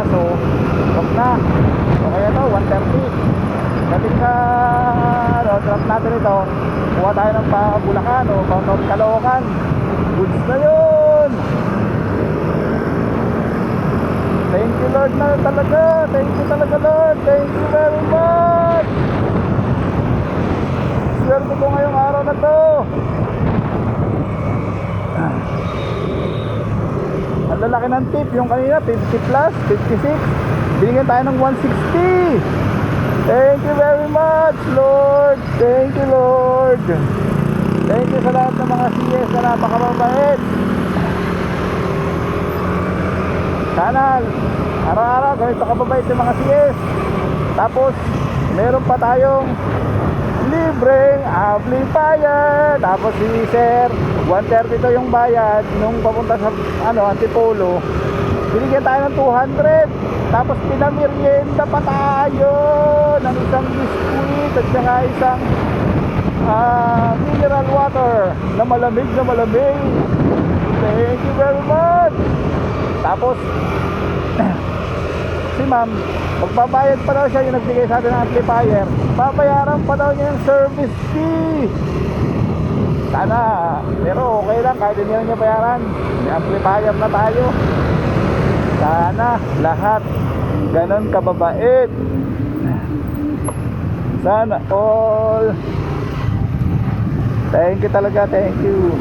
kaso wag na. So kaya to 130. Dating sa drop natin ito, kuha tayo ng Bulacan o Caloocan. Goods na yun. Thank you Lord na talaga. Thank you talaga Lord. Thank you very much. Swerte ko ngayong araw na to. Ang lalaki ng tip. Yung kanina 50 plus 56. Binigyan tayo ng 160. Thank you very much Lord. Thank you Lord. Thank you sa lahat ng mga CS na napakamabait. Sana araw-araw ganito kababait yung mga CS. Tapos meron pa tayong libreng amplifier. Tapos si Sir 130 to yung bayad nung papunta sa Antipolo. Binigyan tayo ng 200. Tapos pinamerienda pa tayo ng isang biskuit at saka isang mineral water na malamig na malamig. Thank you very much. Tapos si ma'am, magbabayad pa daw siya, yung nagbigay sa atin ng amplifier, babayaran pa daw niya yung service fee. Sana, pero okay lang kahit hindi niya bayaran, may amplifier na tayo. Sana lahat ganon kababait. Sana all. Thank you talaga, thank you.